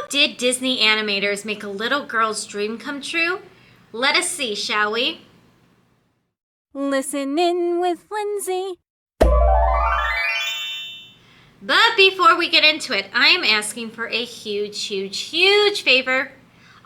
did Disney animators make a little girl's dream come true? Let us see, shall we? Listen in with Lindsey. But before we get into it, I am asking for a huge favor.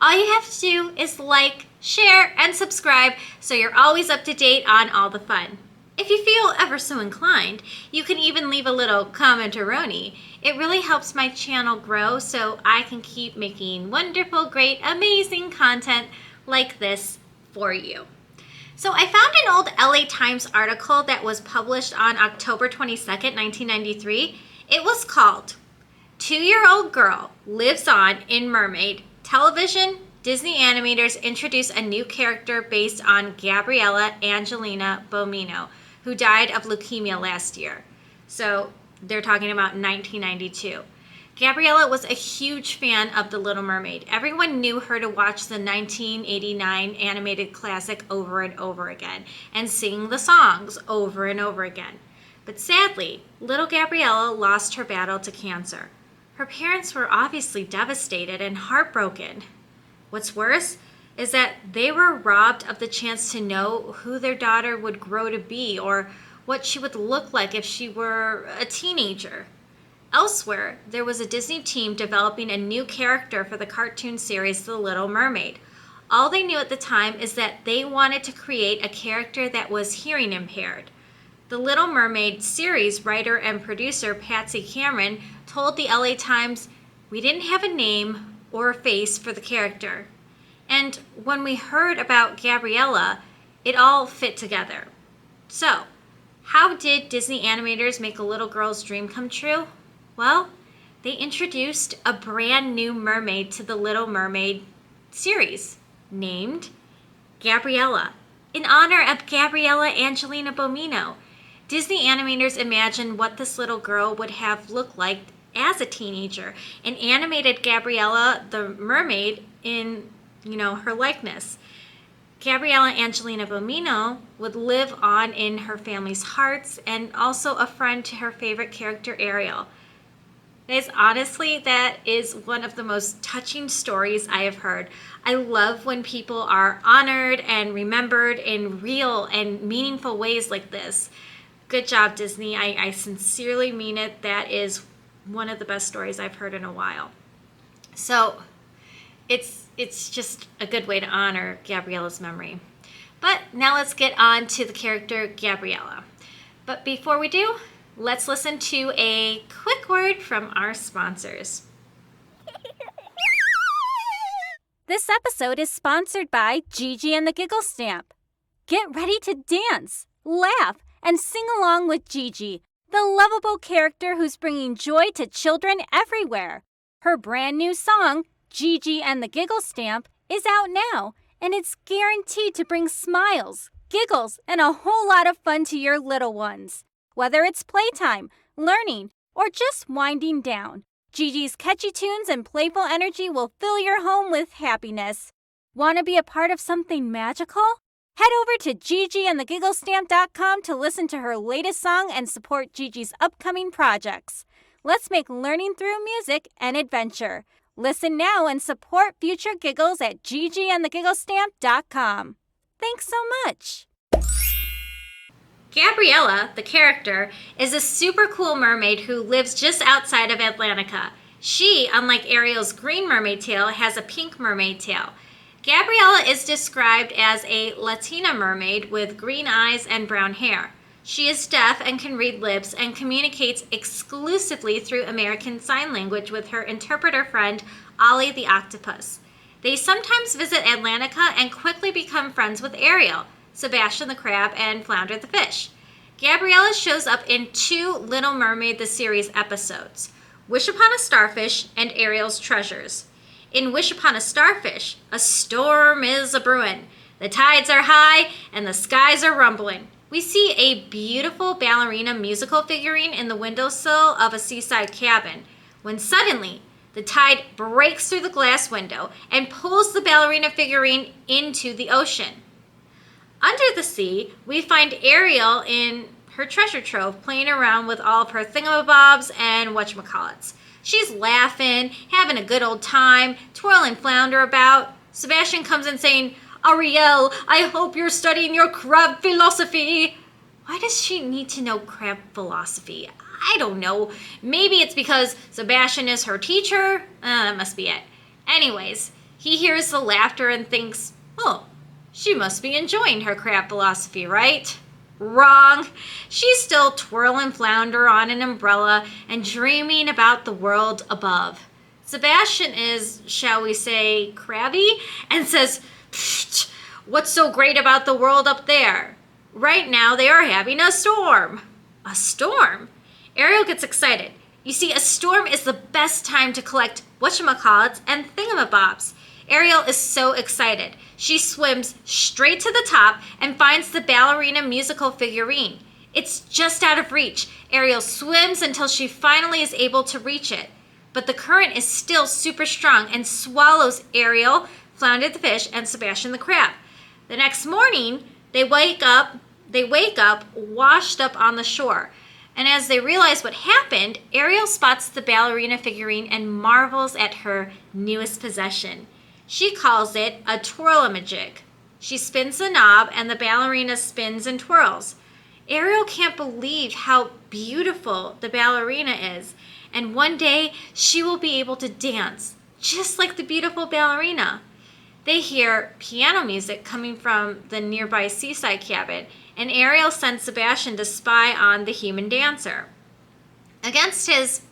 All you have to do is like, share, and subscribe so you're always up to date on all the fun. If you feel ever so inclined, you can even leave a little comment-a-roni. It really helps my channel grow so I can keep making wonderful, great, amazing content like this for you. So I found an old LA Times article that was published on October 22nd, 1993. It was called 2-Year-Old Girl Lives On in Mermaid. Television, Disney animators introduce a new character based on Gabriella Angelina Bommino, who died of leukemia last year. So they're talking about 1992. Gabriella was a huge fan of The Little Mermaid. Everyone knew her to watch the 1989 animated classic over and over again and sing the songs over and over again. But sadly, little Gabriella lost her battle to cancer. Her parents were obviously devastated and heartbroken. What's worse is that they were robbed of the chance to know who their daughter would grow to be or what she would look like if she were a teenager. Elsewhere, there was a Disney team developing a new character for the cartoon series The Little Mermaid. All they knew at the time is that they wanted to create a character that was hearing impaired. The Little Mermaid series writer and producer Patsy Cameron told the LA Times, "We didn't have a name or a face for the character." And when we heard about Gabriella, it all fit together. So, how did Disney animators make a little girl's dream come true? Well, they introduced a brand new mermaid to the Little Mermaid series, named Gabriella, in honor of Gabriella Angelina Bommino. Disney animators imagined what this little girl would have looked like as a teenager and animated Gabriella the mermaid in, her likeness. Gabriella Angelina Bommino would live on in her family's hearts and also a friend to her favorite character, Ariel. Guys, honestly, that is one of the most touching stories I have heard. I love when people are honored and remembered in real and meaningful ways like this. Good job, Disney. I sincerely mean it. That is one of the best stories I've heard in a while. So it's just a good way to honor Gabriella's memory. But now let's get on to the character Gabriella. But before we do, let's listen to a quick word from our sponsors. This episode is sponsored by Gigi and the Giggle Stamp. Get ready to dance, laugh, and sing along with Gigi, the lovable character who's bringing joy to children everywhere. Her brand new song, Gigi and the Giggle Stamp, is out now, and it's guaranteed to bring smiles, giggles, and a whole lot of fun to your little ones. Whether it's playtime, learning, or just winding down, Gigi's catchy tunes and playful energy will fill your home with happiness. Want to be a part of something magical? Head over to gigiandthegigglestamp.com to listen to her latest song and support Gigi's upcoming projects. Let's make learning through music an adventure. Listen now and support future giggles at gigiandthegigglestamp.com. Thanks so much. Gabriella, the character, is a super cool mermaid who lives just outside of Atlantica. She, unlike Ariel's green mermaid tail, has a pink mermaid tail. Gabriella is described as a Latina mermaid with green eyes and brown hair. She is deaf and can read lips and communicates exclusively through American Sign Language with her interpreter friend, Ollie the octopus. They sometimes visit Atlantica and quickly become friends with Ariel, Sebastian the crab, and Flounder the fish. Gabriella shows up in 2 Little Mermaid the series episodes, Wish Upon a Starfish and Ariel's Treasures. In Wish Upon a Starfish, a storm is a-brewin'. The tides are high and the skies are rumbling. We see a beautiful ballerina musical figurine in the windowsill of a seaside cabin, when suddenly the tide breaks through the glass window and pulls the ballerina figurine into the ocean. Under the sea, we find Ariel in her treasure trove playing around with all of her thingamabobs and whatchamacallits. She's laughing, having a good old time, twirling flounder about. Sebastian comes in saying, Ariel, I hope you're studying your crab philosophy. Why does she need to know crab philosophy? I don't know. Maybe it's because Sebastian is her teacher? That must be it. Anyways, he hears the laughter and thinks, oh, she must be enjoying her crab philosophy, right? Wrong. She's still twirling flounder on an umbrella and dreaming about the world above. Sebastian is, shall we say, crabby and says, Psst, what's so great about the world up there? Right now they are having a storm. A storm? Ariel gets excited. You see, a storm is the best time to collect whatchamacallits and thingamabobs. Ariel is so excited. She swims straight to the top and finds the ballerina musical figurine. It's just out of reach. Ariel swims until she finally is able to reach it. But the current is still super strong and swallows Ariel, Flounder the fish, and Sebastian the crab. The next morning, they wake up washed up on the shore. And as they realize what happened, Ariel spots the ballerina figurine and marvels at her newest possession. She calls it a twirl-a-majig. She spins the knob and the ballerina spins and twirls. Ariel can't believe how beautiful the ballerina is, and one day she will be able to dance just like the beautiful ballerina. They hear piano music coming from the nearby seaside cabin, and Ariel sends Sebastian to spy on the human dancer. Against his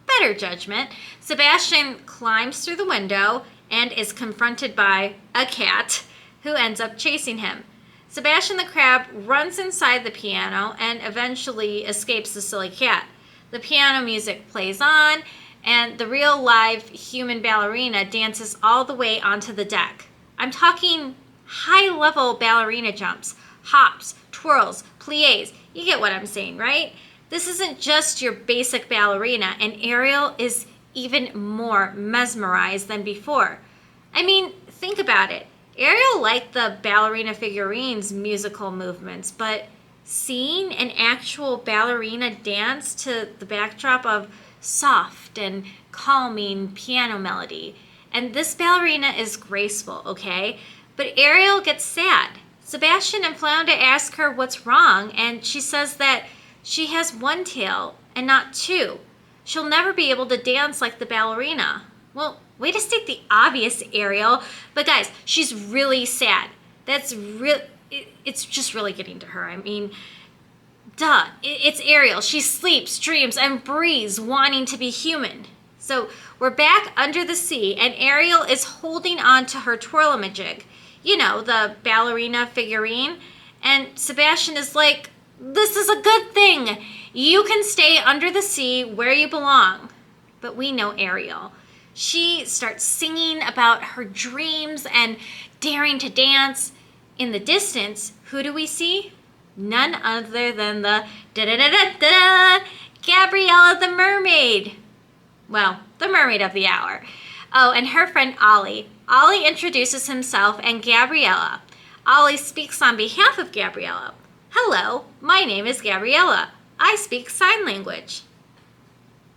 better judgment, Sebastian climbs through the window and is confronted by a cat who ends up chasing him. Sebastian the crab runs inside the piano and eventually escapes the silly cat. The piano music plays on, and the real live human ballerina dances all the way onto the deck. I'm talking high-level ballerina jumps, hops, twirls, pliés. You get what I'm saying, right? This isn't just your basic ballerina, and Ariel is even more mesmerized than before. I mean, think about it. Ariel liked the ballerina figurine's musical movements, but seeing an actual ballerina dance to the backdrop of soft and calming piano melody. And this ballerina is graceful, okay? But Ariel gets sad. Sebastian and Flounder ask her what's wrong, and she says that she has one tail and not two. She'll never be able to dance like the ballerina. Well, way to state the obvious, Ariel. But guys, she's really sad. It's just really getting to her. I mean, duh, it's Ariel. She sleeps, dreams, and breathes wanting to be human. So we're back under the sea, and Ariel is holding on to her twirl-a-majig. You know, the ballerina figurine. And Sebastian is like, this is a good thing. You can stay under the sea where you belong. But we know Ariel. She starts singing about her dreams and daring to dance. In the distance, who do we see? None other than the da-da-da-da-da, Gabriella the mermaid. Well, the mermaid of the hour. Oh, and her friend Ollie. Ollie introduces himself and Gabriella. Ollie speaks on behalf of Gabriella. Hello, my name is Gabriella. I speak sign language.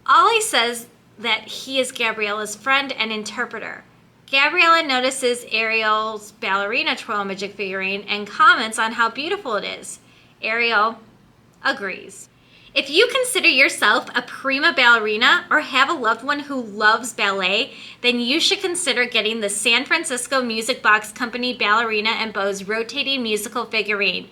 Ollie says that he is Gabriella's friend and interpreter. Gabriella notices Ariel's ballerina twirl-a-majig figurine and comments on how beautiful it is. Ariel agrees. If you consider yourself a prima ballerina or have a loved one who loves ballet, then you should consider getting the San Francisco Music Box Company Ballerina and Bow's rotating musical figurine.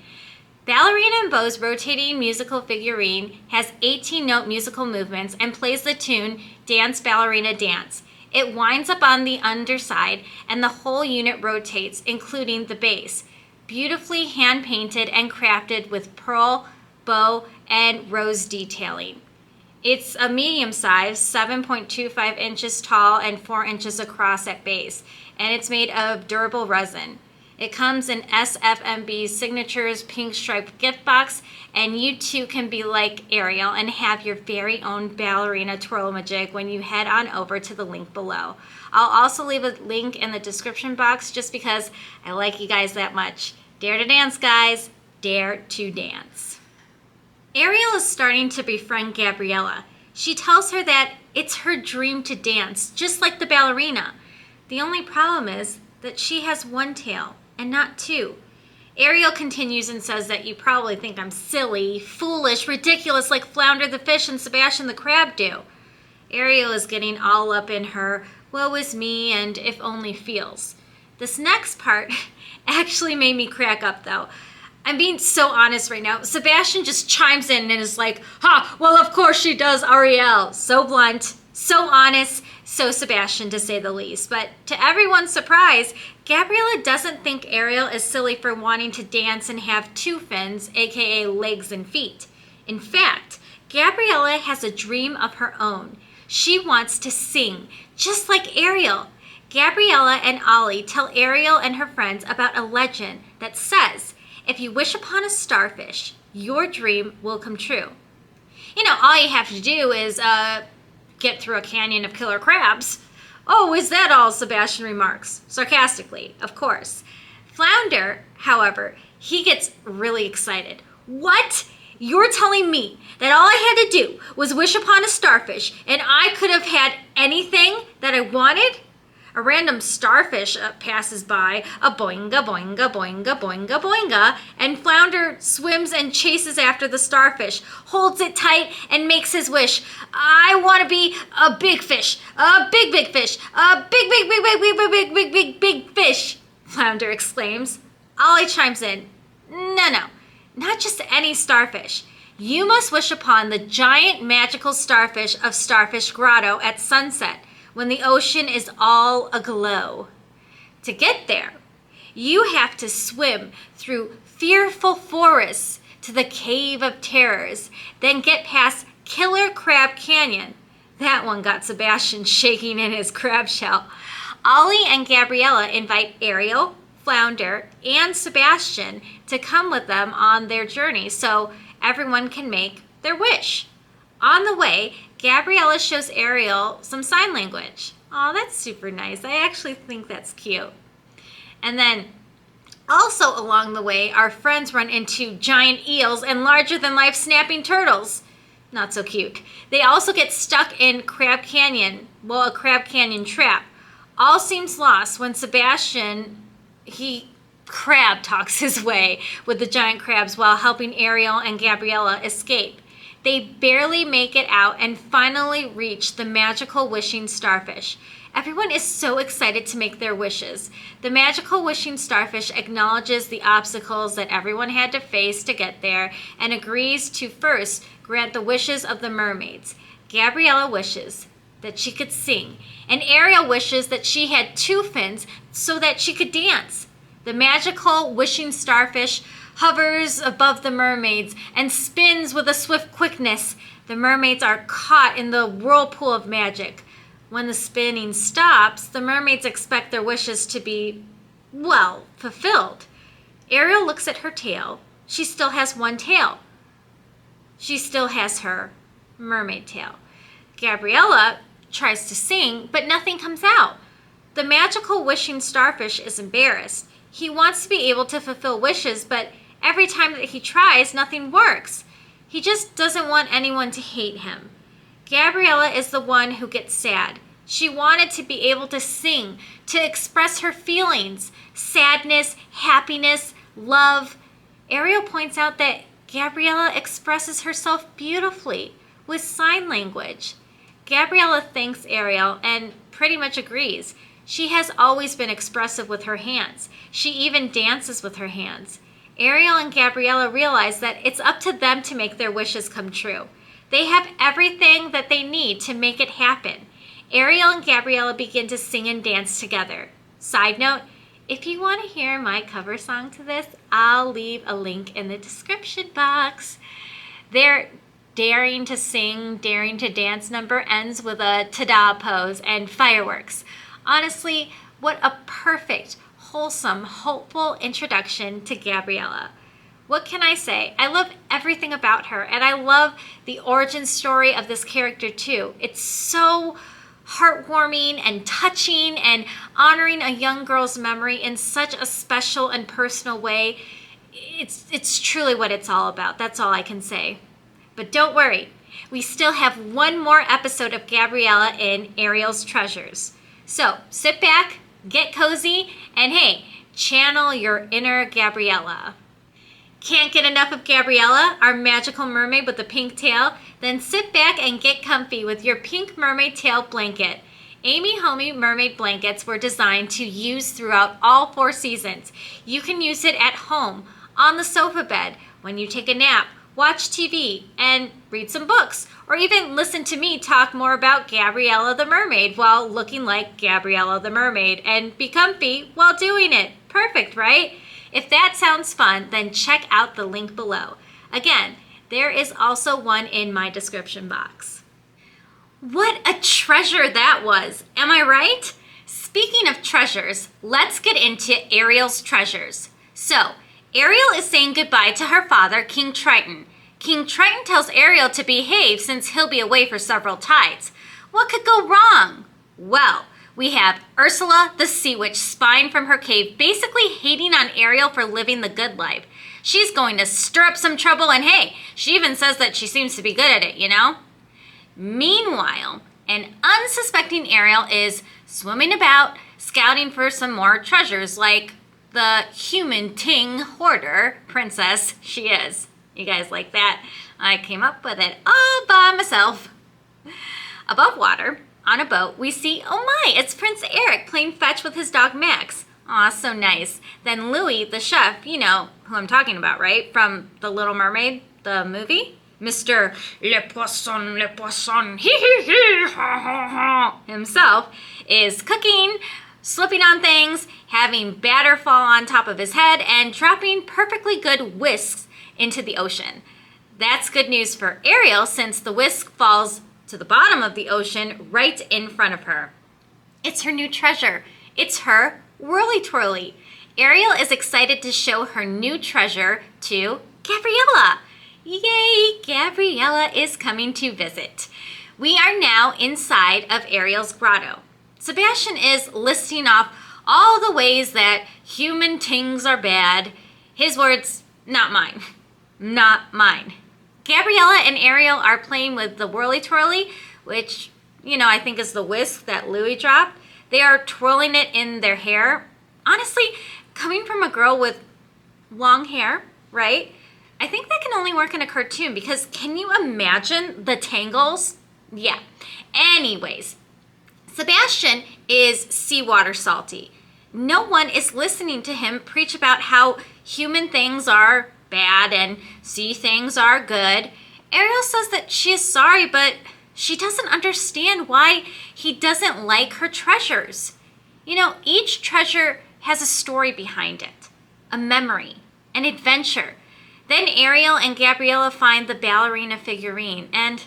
Ballerina and Bow's rotating musical figurine has 18-note musical movements and plays the tune Dance Ballerina Dance. It winds up on the underside and the whole unit rotates, including the base. Beautifully hand-painted and crafted with pearl, bow, and rose detailing. It's a medium size, 7.25 inches tall and 4 inches across at base, and it's made of durable resin. It comes in SFMB's Signatures pink striped gift box, and you too can be like Ariel and have your very own ballerina twirl-a-majig when you head on over to the link below. I'll also leave a link in the description box just because I like you guys that much. Dare to dance, guys. Dare to dance. Ariel is starting to befriend Gabriella. She tells her that It's her dream to dance, just like the ballerina. The only problem is that she has one tail and not two. Ariel continues and says that you probably think I'm silly, foolish, ridiculous like Flounder the fish and Sebastian the crab do. Ariel is getting all up in her woe is me and if only feels. This next part actually made me crack up though. I'm being so honest right now. Sebastian just chimes in and is like, well, of course she does, Ariel. So blunt, so honest, so Sebastian to say the least. But to everyone's surprise, Gabriella doesn't think Ariel is silly for wanting to dance and have two fins, aka legs and feet. In fact, Gabriella has a dream of her own. She wants to sing, just like Ariel. Gabriella and Ollie tell Ariel and her friends about a legend that says, if you wish upon a starfish, your dream will come true. You know, all you have to do is get through a canyon of killer crabs. Oh, is that all? Sebastian remarks, sarcastically, of course. Flounder, however, he gets really excited. What? You're telling me that all I had to do was wish upon a starfish and I could have had anything that I wanted? A random starfish passes by, a boinga, boinga, boinga, boinga, boinga, and Flounder swims and chases after the starfish, holds it tight, and makes his wish. I want to be a big fish, a big, big fish, a big, big, big, big, big, big, big, big, big, big fish, Flounder exclaims. Ollie chimes in. No, not just any starfish. You must wish upon the giant magical starfish of Starfish Grotto at sunset, when the ocean is all aglow. To get there, you have to swim through fearful forests to the Cave of Terrors, then get past Killer Crab Canyon. That one got Sebastian shaking in his crab shell. Ollie and Gabriella invite Ariel, Flounder, and Sebastian to come with them on their journey so everyone can make their wish. On the way, Gabriella shows Ariel some sign language. Oh, that's super nice. I actually think that's cute. And then also along the way, our friends run into giant eels and larger-than-life snapping turtles. Not so cute. They also get stuck in a Crab Canyon trap. All seems lost when Sebastian, crab talks his way with the giant crabs while helping Ariel and Gabriella escape. They barely make it out and finally reach the magical wishing starfish. Everyone is so excited to make their wishes. The magical wishing starfish acknowledges the obstacles that everyone had to face to get there and agrees to first grant the wishes of the mermaids. Gabriella wishes that she could sing, and Ariel wishes that she had two fins so that she could dance. The magical wishing starfish hovers above the mermaids and spins with a swift quickness. The mermaids are caught in the whirlpool of magic. When the spinning stops, the mermaids expect their wishes to be, fulfilled. Ariel looks at her tail. She still has one tail. She still has her mermaid tail. Gabriella tries to sing, but nothing comes out. The magical wishing starfish is embarrassed. He wants to be able to fulfill wishes, but every time that he tries, nothing works. He just doesn't want anyone to hate him. Gabriella is the one who gets sad. She wanted to be able to sing, to express her feelings, sadness, happiness, love. Ariel points out that Gabriella expresses herself beautifully with sign language. Gabriella thanks Ariel and pretty much agrees. She has always been expressive with her hands. She even dances with her hands. Ariel and Gabriella realize that it's up to them to make their wishes come true. They have everything that they need to make it happen. Ariel and Gabriella begin to sing and dance together. Side note, if you want to hear my cover song to this, I'll leave a link in the description box. Their daring to sing, daring to dance number ends with a ta-da pose and fireworks. Honestly, what a perfect, wholesome, hopeful introduction to Gabriella. What can I say? I love everything about her, and I love the origin story of this character too. It's so heartwarming and touching and honoring a young girl's memory in such a special and personal way. It's truly what it's all about. That's all I can say. But don't worry. we still have one more episode of Gabriella in Ariel's Treasures. So sit back, get cozy, and hey, channel your inner Gabriella. Can't get enough of Gabriella, our magical mermaid with the pink tail? Then sit back and get comfy with your pink mermaid tail blanket. Amy Homey mermaid blankets were designed to use throughout all 4 seasons. You can use it at home, on the sofa bed, when you take a nap, watch TV, and read some books, or even listen to me talk more about Gabriella the mermaid while looking like Gabriella the mermaid and be comfy while doing it. Perfect, right? If that sounds fun, then check out the link below. Again, there is also one in my description box. What a treasure that was, am I right? Speaking of treasures, let's get into Ariel's treasures. So, Ariel is saying goodbye to her father, King Triton. King Triton tells Ariel to behave since he'll be away for several tides. What could go wrong? Well, we have Ursula, the sea witch, spying from her cave, basically hating on Ariel for living the good life. She's going to stir up some trouble, and hey, she even says that she seems to be good at it, you know? Meanwhile, an unsuspecting Ariel is swimming about, scouting for some more treasures, like the human ting hoarder princess she is. You guys like that? I came up with it all by myself. Above water, on a boat, we see, oh my, it's Prince Eric playing fetch with his dog Max. Aw, so nice. Then Louis, the chef, you know who I'm talking about, right? From The Little Mermaid, the movie? Mr. Le Poisson, hee hee hee, ha ha ha, himself is cooking, slipping on things, having batter fall on top of his head, and dropping perfectly good whisks into the ocean. That's good news for Ariel since the whisk falls to the bottom of the ocean right in front of her. It's her new treasure. It's her Whirly Twirly. Ariel is excited to show her new treasure to Gabriella. Yay, Gabriella is coming to visit. We are now inside of Ariel's grotto. Sebastian is listing off all the ways that human things are bad. His words, not mine. Not mine. Gabriella and Ariel are playing with the Whirly Twirly, which, you know, I think is the whisk that Louis dropped. They are twirling it in their hair. Honestly, coming from a girl with long hair, right? I think that can only work in a cartoon because can you imagine the tangles? Yeah. Anyways, Sebastian is seawater salty. No one is listening to him preach about how human things are bad and sea things are good. Ariel says that she is sorry, but she doesn't understand why he doesn't like her treasures. You know, each treasure has a story behind it, a memory, an adventure. Then Ariel and Gabriella find the ballerina figurine, and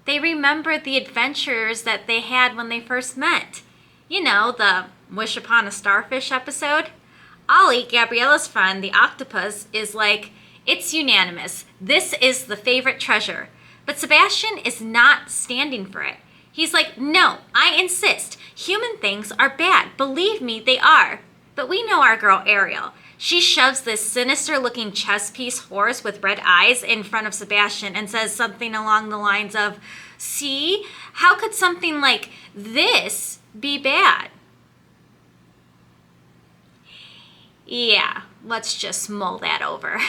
they remember the adventures that they had when they first met. You know, the Wish Upon a Starfish episode. Ollie, Gabriella's friend, the octopus, is like, it's unanimous. This is the favorite treasure. But Sebastian is not standing for it. He's like, no, I insist. Human things are bad. Believe me, they are. But we know our girl Ariel. She shoves this sinister-looking chess piece horse with red eyes in front of Sebastian and says something along the lines of, see, how could something like this be bad? Yeah, let's just mull that over.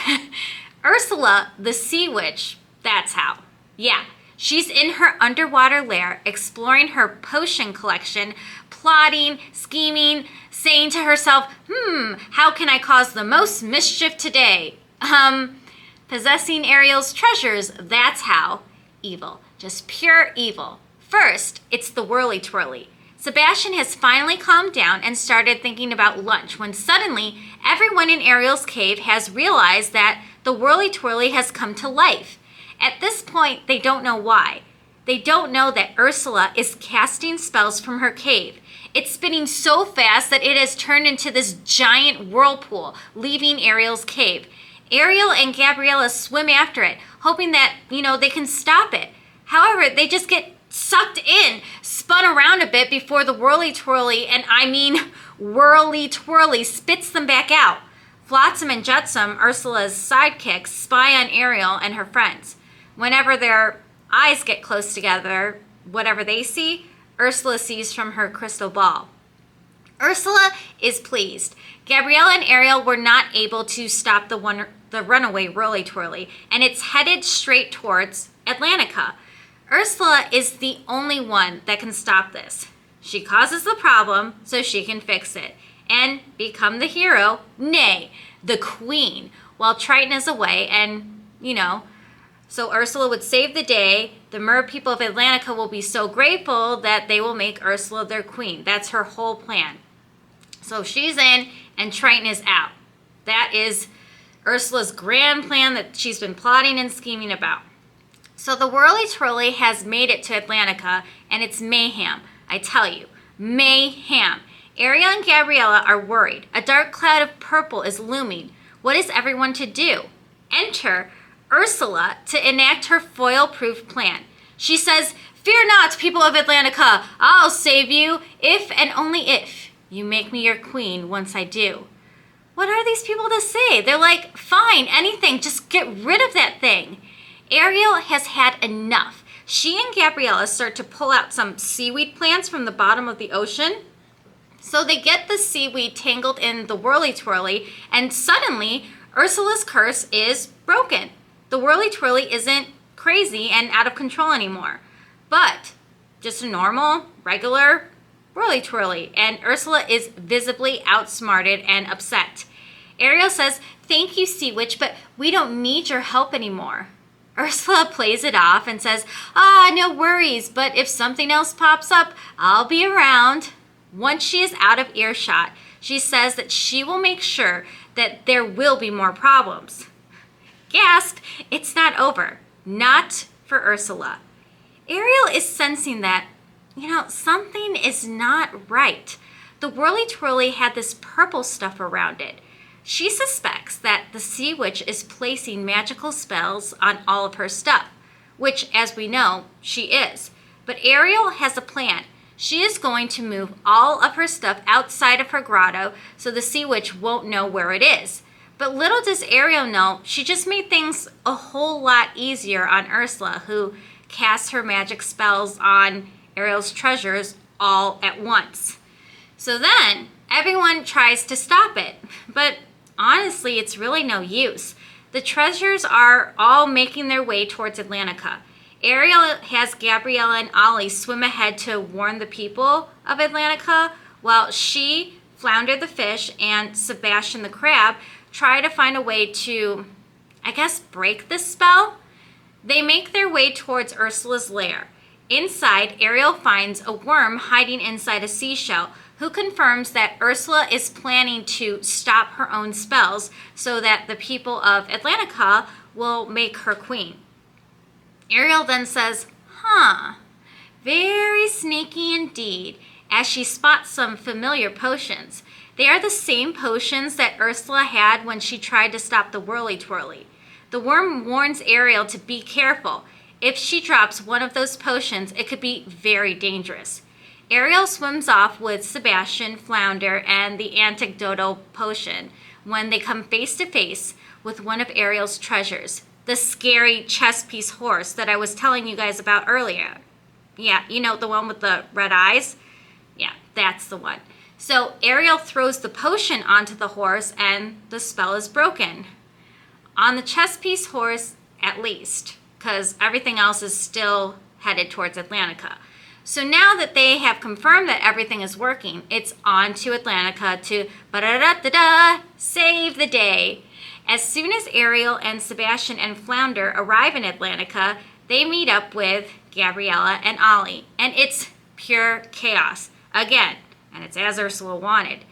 Ursula, the sea witch, that's how. Yeah, she's in her underwater lair exploring her potion collection, plotting, scheming, saying to herself, how can I cause the most mischief today? Possessing Ariel's treasures, that's how. Evil, just pure evil. First, it's the Whirly Twirly. Sebastian has finally calmed down and started thinking about lunch when suddenly everyone in Ariel's cave has realized that the Whirly Twirly has come to life. At this point, they don't know why. They don't know that Ursula is casting spells from her cave. It's spinning so fast that it has turned into this giant whirlpool, leaving Ariel's cave. Ariel and Gabriella swim after it, hoping that, they can stop it. However, they just get sucked in, spun around a bit before the Whirly Twirly, and I mean Whirly Twirly, spits them back out. Flotsam and Jetsam, Ursula's sidekicks, spy on Ariel and her friends. Whenever they're eyes get close together, whatever they see, Ursula sees from her crystal ball. Ursula is pleased. Gabriella and Ariel were not able to stop the runaway whirly-twirly, and it's headed straight towards Atlantica. Ursula is the only one that can stop this. She causes the problem so she can fix it and become the hero, nay, the queen, while Triton is away. And, so Ursula would save the day. The mer people of Atlantica will be so grateful that they will make Ursula their queen. That's her whole plan. So she's in and Triton is out. That is Ursula's grand plan that she's been plotting and scheming about. So the whirly-twirly has made it to Atlantica, and it's mayhem. I tell you, mayhem. Ariel and Gabriella are worried. A dark cloud of purple is looming. What is everyone to do? Enter Ursula to enact her foil-proof plan. She says, "Fear not, people of Atlantica. I'll save you, if and only if you make me your queen once I do." What are these people to say? They're like, fine, anything, just get rid of that thing. Ariel has had enough. She and Gabriella start to pull out some seaweed plants from the bottom of the ocean. So they get the seaweed tangled in the whirly-twirly, and suddenly Ursula's curse is broken. The whirly-twirly isn't crazy and out of control anymore, but just a normal, regular whirly-twirly, and Ursula is visibly outsmarted and upset. Ariel says, "Thank you, Sea Witch, but we don't need your help anymore." Ursula plays it off and says, "No worries, but if something else pops up, I'll be around." Once she is out of earshot, she says that she will make sure that there will be more problems. Gasp, it's not over. Not for Ursula. Ariel is sensing that something is not right. The whirly-twirly had this purple stuff around it. She suspects that the Sea Witch is placing magical spells on all of her stuff, which, as we know, she is. But Ariel has a plan. She is going to move all of her stuff outside of her grotto so the Sea Witch won't know where it is. But little does Ariel know, she just made things a whole lot easier on Ursula, who casts her magic spells on Ariel's treasures all at once. So then everyone tries to stop it, but honestly, it's really no use. The treasures are all making their way towards Atlantica. Ariel has Gabriella and Ollie swim ahead to warn the people of Atlantica, while she, Flounder the fish, and Sebastian the crab try to find a way to, break this spell. They make their way towards Ursula's lair. Inside, Ariel finds a worm hiding inside a seashell, who confirms that Ursula is planning to stop her own spells so that the people of Atlantica will make her queen. Ariel then says, very sneaky indeed, as she spots some familiar potions. They are the same potions that Ursula had when she tried to stop the whirly-twirly. The worm warns Ariel to be careful. If she drops one of those potions, it could be very dangerous. Ariel swims off with Sebastian, Flounder, and the antidotal potion when they come face to face with one of Ariel's treasures, the scary chess piece horse that I was telling you guys about earlier. Yeah, the one with the red eyes? Yeah, that's the one. So Ariel throws the potion onto the horse and the spell is broken. On the chess piece horse, at least, because everything else is still headed towards Atlantica. So now that they have confirmed that everything is working, it's on to Atlantica to save the day. As soon as Ariel and Sebastian and Flounder arrive in Atlantica, they meet up with Gabriella and Ollie, and it's pure chaos again, and it's as Ursula wanted.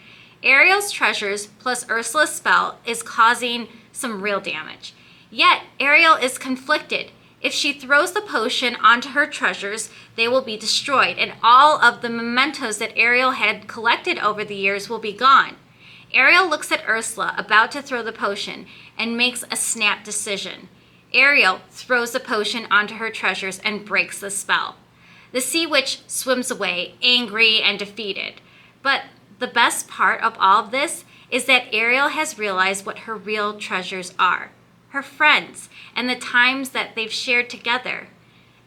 Ariel's treasures plus Ursula's spell is causing some real damage. Yet Ariel is conflicted. If she throws the potion onto her treasures, they will be destroyed, and all of the mementos that Ariel had collected over the years will be gone. Ariel looks at Ursula, about to throw the potion, and makes a snap decision. Ariel throws the potion onto her treasures and breaks the spell. The Sea Witch swims away, angry and defeated. But the best part of all of this is that Ariel has realized what her real treasures are. Her friends, and the times that they've shared together.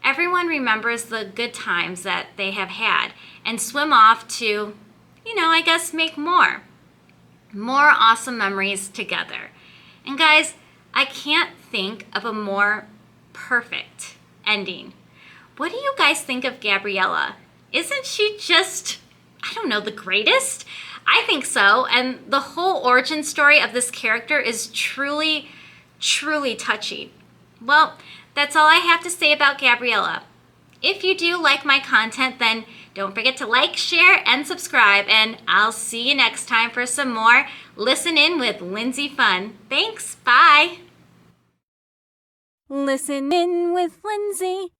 everyone remembers the good times that they have had and swim off to, I guess make more awesome memories together. And guys, I can't think of a more perfect ending. What do you guys think of Gabriella? Isn't she just, the greatest? I think so. And the whole origin story of this character is truly, truly touching. Well, that's all I have to say about Gabriella. If you do like my content, then don't forget to like, share, and subscribe. And I'll see you next time for some more Listen In with Lindsey fun. Thanks. Bye. Listen in with Lindsey.